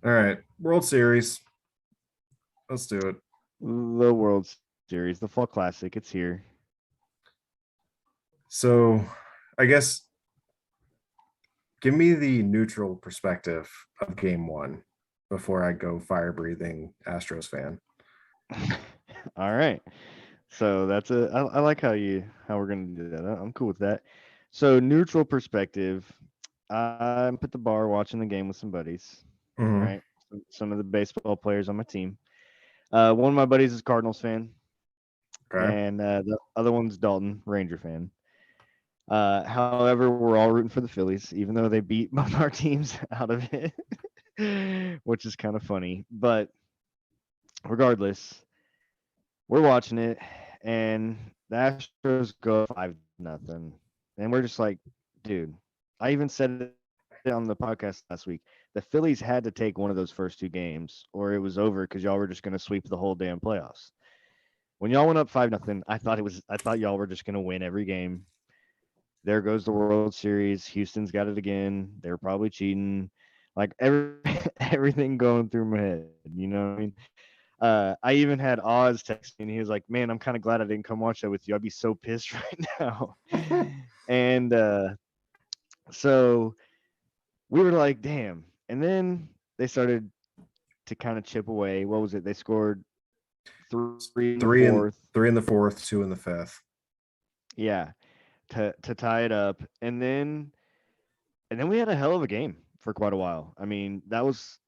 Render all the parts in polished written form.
All right. World Series. Let's do it. The World Series, the Fall Classic. It's here. So, I guess give me the neutral perspective of game one before I go fire breathing Astros fan. All right. So that's I like how we're gonna do that. I'm cool with that. So neutral perspective. I'm at the bar watching the game with some buddies. Mhm. Right. Some of the baseball players on my team. One of my buddies is Cardinals fan, Okay. and the other one's Dalton, Ranger fan. However, we're all rooting for the Phillies, even though they beat both our teams out of it, which is kind of funny. But regardless, we're watching it, and the Astros go 5-0, and we're just like, dude. I even said it on the podcast last week. The Phillies had to take one of those first two games, or it was over because y'all were just going to sweep the whole damn playoffs. When y'all went up 5-0, I thought y'all were just going to win every game. There goes the World Series. Houston's got it again. They're probably cheating. Like everything going through my head. You know what I mean? I even had Oz text me, and he was like, "Man, I'm kind of glad I didn't come watch that with you. I'd be so pissed right now." And so we were like, "Damn!" And then they started to kind of chip away. What was it? They scored three in the fourth. Three in the fourth, two in the fifth. Yeah, to tie it up, and then we had a hell of a game for quite a while. I mean, that was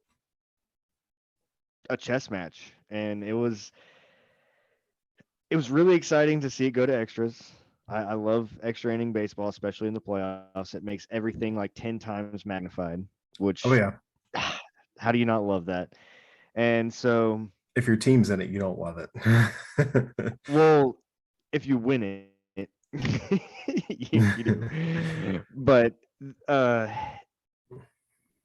a chess match, and it was really exciting to see it go to extras. I love extra inning baseball, especially in the playoffs. It makes everything like 10 times magnified, Oh which yeah. how do you not love that? And so, If your team's in it, you don't love it. well, if you win it, you do. But uh,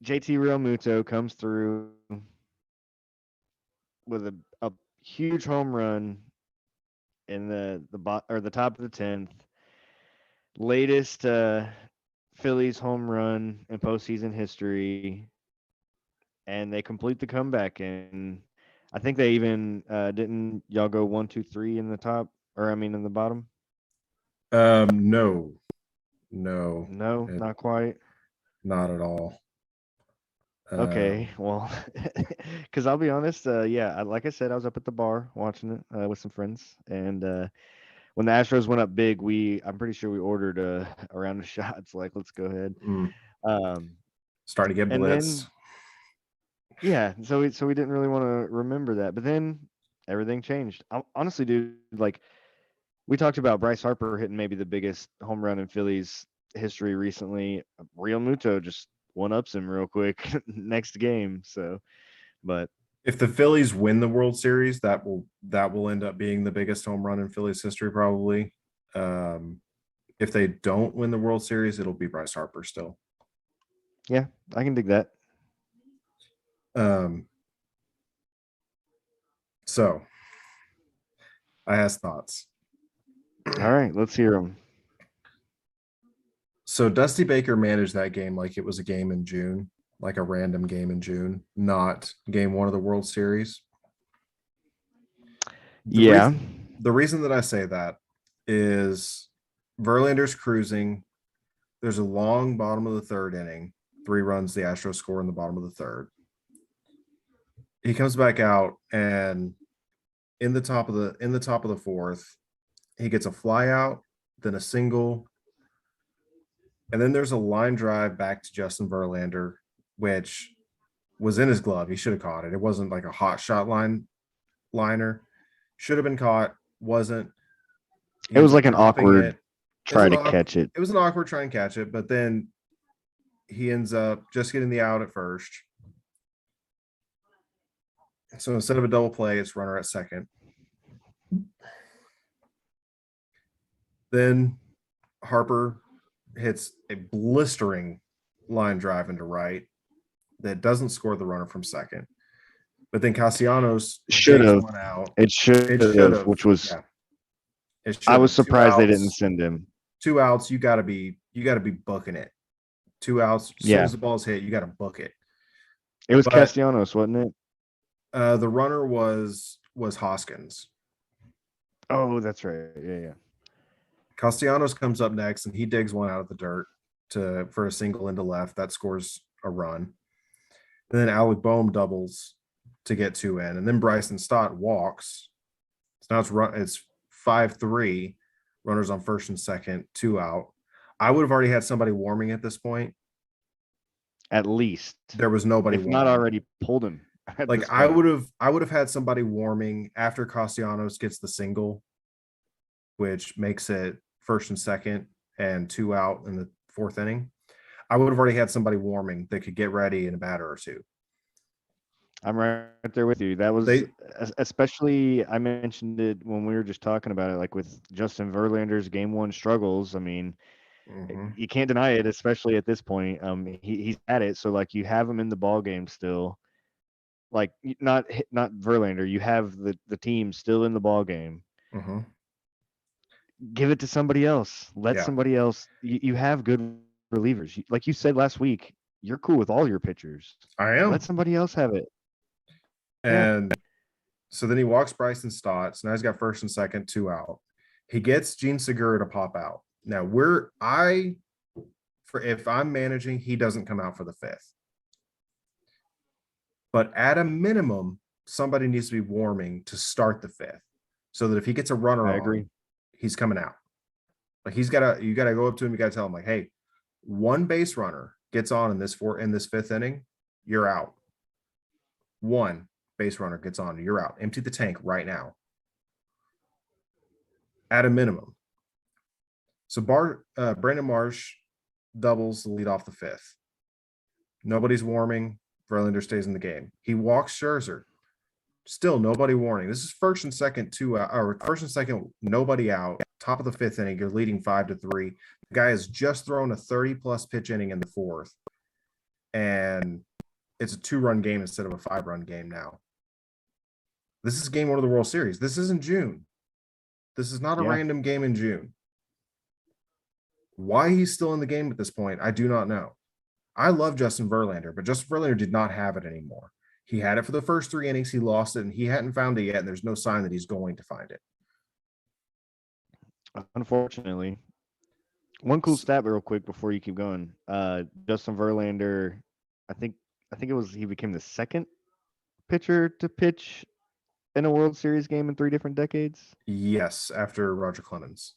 JT Realmuto comes through with a huge home run in the top of the 10th. Latest Phillies home run in postseason history, and they complete the comeback. And I think they even didn't y'all go 1, 2, 3 in the top, or I mean in the bottom. No, no, No, it, not quite. not at all. Okay, Um, well, because I'll be honest, yeah, like I said, I was up at the bar watching it with some friends, and when the Astros went up big, I'm pretty sure we ordered a round of shots. Like, let's go ahead. mm, Um, Starting to get and blitzed. then yeah, so we didn't really want to remember that, but then everything changed. Honestly, dude, like we talked about Bryce Harper hitting maybe the biggest home run in Phillies history recently. Real Muto just one ups him real quick next game. So, but If the Phillies win the World Series, that will end up being the biggest home run in Phillies history, probably. Um, if they don't win the World Series, it'll be Bryce Harper still. yeah, I can dig that. Um, so I has thoughts. All right, let's hear them. So Dusty Baker managed that game like it was a game in June, like a random game in June, not game one of the World Series. The Yeah. reason the reason that I say that is Verlander's cruising. There's a long bottom of the third inning, 3 runs the Astros score in the bottom of the third. He comes back out and in the top of the fourth, he gets a fly out, then a single, and then there's a line drive back to Justin Verlander, which was in his glove. He should have caught it. It wasn't like a hot shot liner. Should have been caught. Wasn't. He It ends was up like an dropping awkward it. try to catch it. It was an awkward try and catch it, but then he ends up just getting the out at first. So instead of a double play, it's runner at second. Then Harper hits a blistering line drive into right that doesn't score the runner from second. But then Castellanos Should digs have. one out. It should It should have, have, which was yeah, it I should was have. Two surprised they didn't outs, send him. 2 outs. You got to be booking it. 2 outs. As soon Yeah. as the ball's hit, you got to book it. It was But Castellanos, wasn't it? the runner was Hoskins. Oh, that's right. Yeah. Castellanos comes up next, and he digs one out of the dirt for a single into left that scores a run. And then Alec Boehm doubles to get 2 in, and then Bryson Stott walks. So now it's 5-3, runners on first and second, 2 out. I would have already had somebody warming at this point. At least, There was nobody if not warming. already pulled him. At Like this I point. would have had somebody warming after Castellanos gets the single, which makes it first and second and 2 out in the 4th inning. I would have already had somebody warming that could get ready in a batter or two. I'm right there with you. That was especially, I mentioned it when we were just talking about it, like with Justin Verlander's game 1 struggles. I mean, you can't deny it, especially at this point. He's at it, so like you have him in the ball game still. Like not Verlander, you have the team still in the ball game. Give it to somebody else. Let somebody else. You have good relievers. Like you said last week, you're cool with all your pitchers. I am. Let somebody else have it. And so then he walks Bryson Stott. So now he's got first and second, 2 out. He gets Gene Segura to pop out. Now if I'm managing, he doesn't come out for the 5th. But at a minimum, somebody needs to be warming to start the 5th, so that if he gets a runner I agree. he's coming out. Like you gotta go up to him, you gotta tell him like, hey, one base runner gets on in this 5th inning, you're out. One base runner gets on, you're out. Empty the tank right now. At a minimum. So Brandon Marsh doubles the lead off the 5th. Nobody's warming. Verlander stays in the game. He walks Scherzer. Still nobody warning. This is first and second, 2 out, or first and second, nobody out. Top of the 5th inning, you're leading 5-3. The guy has just thrown a 30+ pitch inning in the 4th, and it's a 2-run game instead of a 5-run game now. This is game 1 of the World Series. This isn't June. This is not a random game in June. Why he's still in the game at this point, I do not know. I love Justin Verlander, but Justin Verlander did not have it anymore. He had it for the first 3 innings. He lost it, and he hadn't found it yet, and there's no sign that he's going to find it. Unfortunately. One cool stat real quick before you keep going. Justin Verlander, I think he became the second pitcher to pitch in a World Series game in 3 different decades. Yes, after Roger Clemens.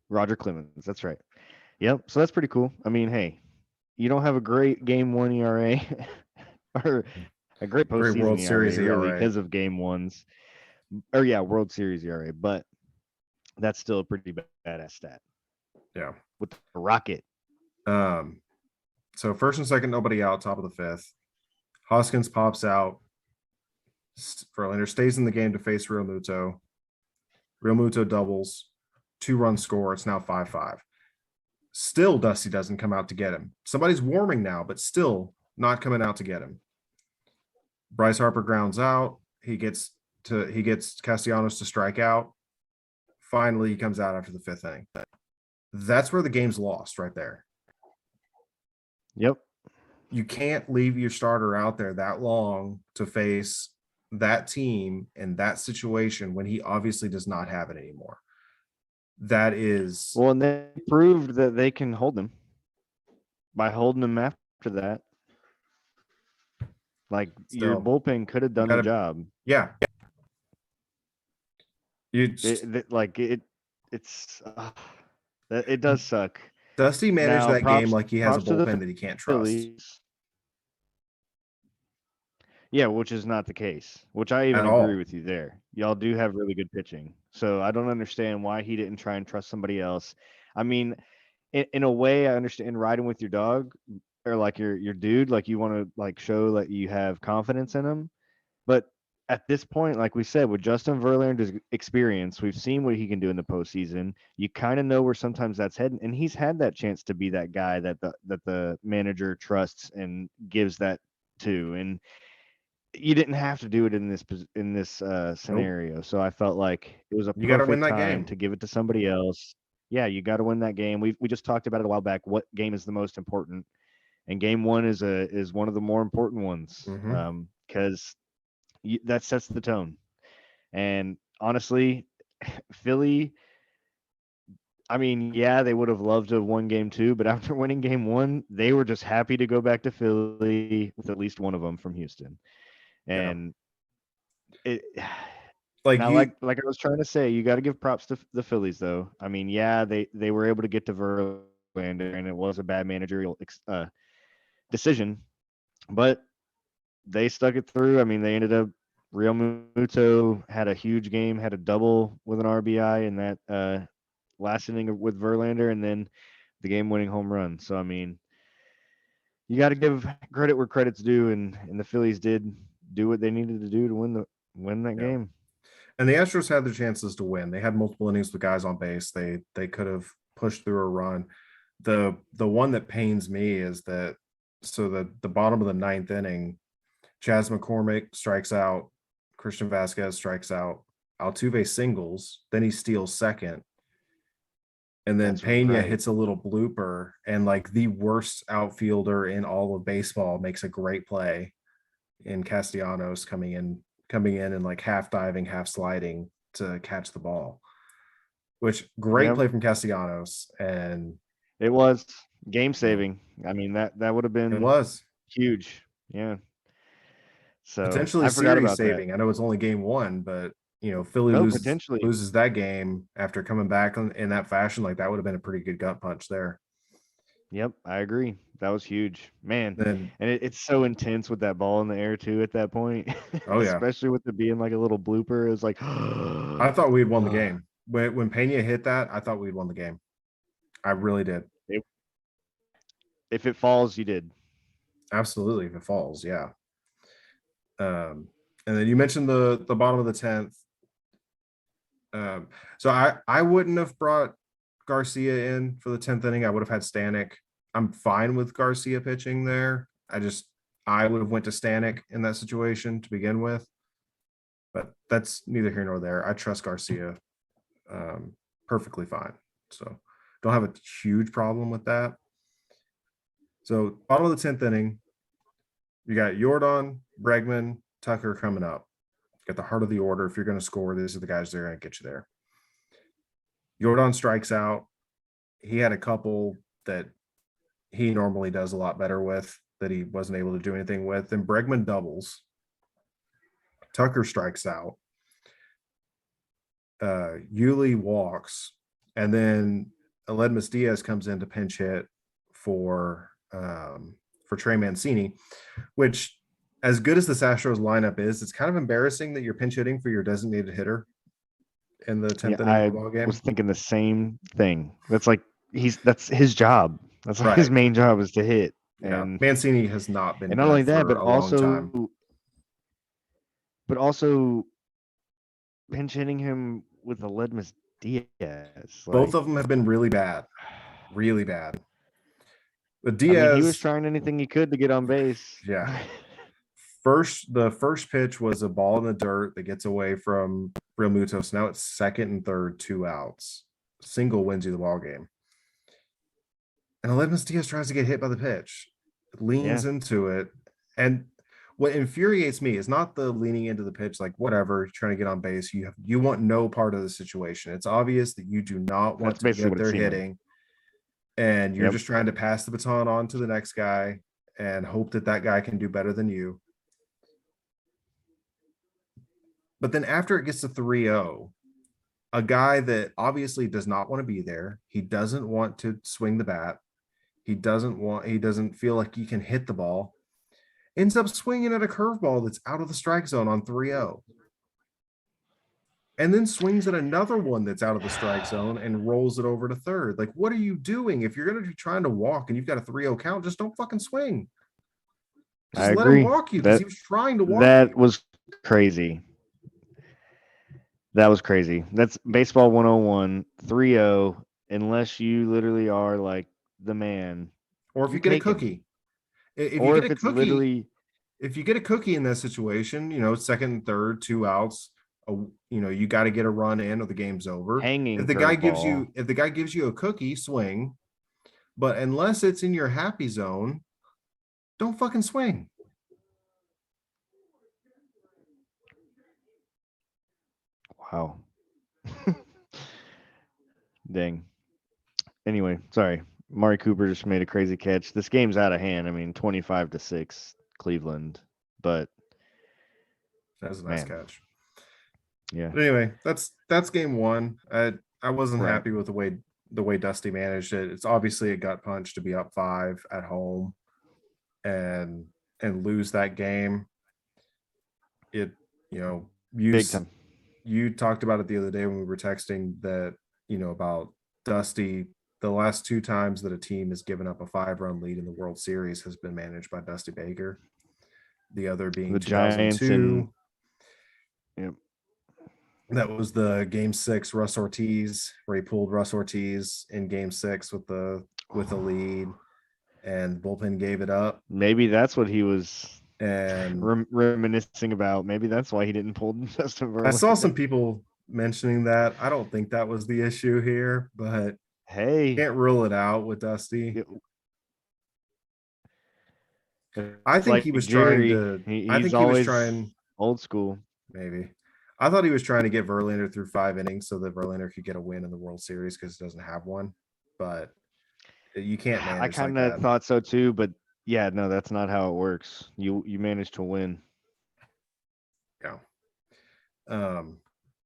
Roger Clemens, that's right. Yep, so that's pretty cool. I mean, hey, you don't have a great game 1 ERA or a great postseason World Series ERA because of game 1s. Or World Series ERA, but that's still a pretty badass stat. Yeah. With the rocket. So first and second, nobody out, top of the 5th. Hoskins pops out. Verlander stays in the game to face Real Muto. Real Muto doubles. 2-run score. It's now 5-5. Still, Dusty doesn't come out to get him. Somebody's warming now, but still not coming out to get him. Bryce Harper grounds out. He gets Castellanos to strike out. Finally, he comes out after the 5th inning. That's where the game's lost right there. Yep. You can't leave your starter out there that long to face that team in that situation when he obviously does not have it anymore. That is well, and they proved that they can hold him by holding him after that. Like your bullpen could have done the job. Yeah. It does suck. Dusty managed that game like he has a bullpen that he can't trust. Yeah, which is not the case, which I even agree with you there. Y'all do have really good pitching. So I don't understand why he didn't try and trust somebody else. I mean, in a way, I understand riding with your dog or like your dude, like you want to like show that you have confidence in him. But at this point, like we said, with Justin Verlander's experience, we've seen what he can do in the postseason. You kind of know where sometimes that's heading, and he's had that chance to be that guy that the manager trusts and gives that to. And you didn't have to do it in this scenario. Nope. So I felt like it was a perfect time to give it to somebody else. Yeah, you got to win that game. We just talked about it a while back. What game is the most important? and game one is one of the more important ones, Mhm. because that sets the tone. And honestly, Philly, I mean, yeah, they would have loved to have won game two, but after winning game one, they were just happy to go back to Philly with at least one of them from Houston. Yeah. And it Like now, you like I was trying to say, you got to give props to the Phillies, though. I mean, yeah, they were able to get to Verlander, and it was a bad managerial decision, but they stuck it through. I mean, they ended up. Real Muto had a huge game, had a double with an RBI in that last inning with Verlander, and then the game-winning home run. So I mean, you got to give credit where credit's due, and the Phillies did do what they needed to do to win that yeah. game. And the Astros had their chances to win. They had multiple innings with guys on base. They could have pushed through a run. The one that pains me is that so the bottom of the ninth inning, Chas McCormick strikes out, Christian Vasquez strikes out, Altuve singles, then he steals second. And then That's Pena right. hits a little blooper, and like the worst outfielder in all of baseball makes a great play in Castellanos coming in and like half diving, half sliding to catch the ball. Which great Yep, play from Castellanos, and it was game you know, saving. I mean, that would have it been was huge. Yeah. So potentially I forgot series about that. saving. I know it's only game one, but Philly No, loses potentially. loses that game after coming back in that fashion. Like that would have been a pretty good gut punch there. Yep, I agree. That was huge, man. Then, And it's so intense with that ball in the air too at that point, oh yeah, especially with it being like a little blooper. It was like, I thought we'd won the game when Pena hit that. I thought we'd won the game. I really did. If if it falls, you did. Absolutely, if it falls, yeah. And then you mentioned the bottom of the 10th. So I wouldn't have brought Garcia in for the 10th inning. I would have had Stanek. I'm fine with Garcia pitching there. I would have went to Stanek in that situation to begin with, but that's neither here nor there. I trust Garcia perfectly fine. So don't have a huge problem with that. So bottom of the 10th inning, you got Jordan, Bregman, Tucker coming up. Got the heart of the order. If you're going to score, these are the guys that are going to get you there. Jordan strikes out. He had a couple that he normally does a lot better with that he wasn't able to do anything with. And Bregman doubles. Tucker strikes out. Yuli walks. And then Aledmus Diaz comes in to pinch hit for Trey Mancini, which as good as this Astros lineup is, it's kind of embarrassing that you're pinch hitting for your designated hitter in the 10th Yeah, inning of I the ball game. was thinking the same thing. That's his job. That's like his Right. main job is to hit. Yeah. And Mancini has not been not only good that, for a long time. but also pinch hitting him with Aledmus Diaz. Both Like, of them have been really bad. Really bad. But I mean, he was Diaz, trying anything he could to get on base. yeah. The first pitch was a ball in the dirt that gets away from Real Mutos. Now it's second and third, 2 outs. Single wins you the ball game. And Aledmus Diaz tries to get hit by the pitch, leans Yeah. into it. And what infuriates me is not the leaning into the pitch, like whatever, trying to get on base. You want no part of the situation. It's obvious that you do not want That's to be basically up what it there seemed like. hitting, and you're Yep. just trying to pass the baton on to the next guy and hope that that guy can do better than you. But then after it gets to 3-0, a guy that obviously does not want to be there, he doesn't want to swing the bat, he doesn't feel like he can hit the ball, ends up swinging at a curveball that's out of the strike zone on 3-0. And then swings at another one that's out of the strike zone and rolls it over to third. Like, what are you doing? If you're going to be trying to walk and you've got a 3-0 count, just don't fucking swing. I Just let him agree. walk you because he was trying to walk That you. was crazy. That was crazy. That's baseball 101, 3-0, unless you literally are like the man. Or if You're you get a taken. cookie. If you Or get if a it's cookie, literally if you get a cookie in that situation, second and third, 2 outs, you got to get a run in or the game's over. hanging If the guy gives curveball. you a cookie, swing. But unless it's in your happy zone, don't fucking swing. Wow. Dang. Anyway, sorry. Mari Cooper just made a crazy catch. This game's out of hand. I mean, 25-6 Cleveland, but That was a nice man, catch. yeah, But anyway, that's game one. I wasn't Right. happy with the way Dusty managed it. It's obviously a gut punch to be up 5 at home and lose that game. It, you know, big time. you talked about it the other day when we were texting that, about Dusty. The last 2 times that a team has given up a 5-run lead in the World Series has been managed by Dusty Baker. The other being The Giants 2002. Yep. That was the game 6 Russ Ortiz, where he pulled Russ Ortiz in game 6 with the lead, and the bullpen gave it up. Maybe that's what he was And reminiscing about. Maybe that's why he didn't pull Justin Verlander. I saw some people mentioning that. I don't think that was the issue here, but Hey, can't rule it out with Dusty. it's I think like he was Jerry. trying to. I He's think he was always trying. old school. Maybe. I thought he was trying to get Verlander through 5 innings so that Verlander could get a win in the World Series because he doesn't have one. But you can't I manage kind like of that. thought so too, but yeah, no, that's not how it works. You managed to win. Yeah.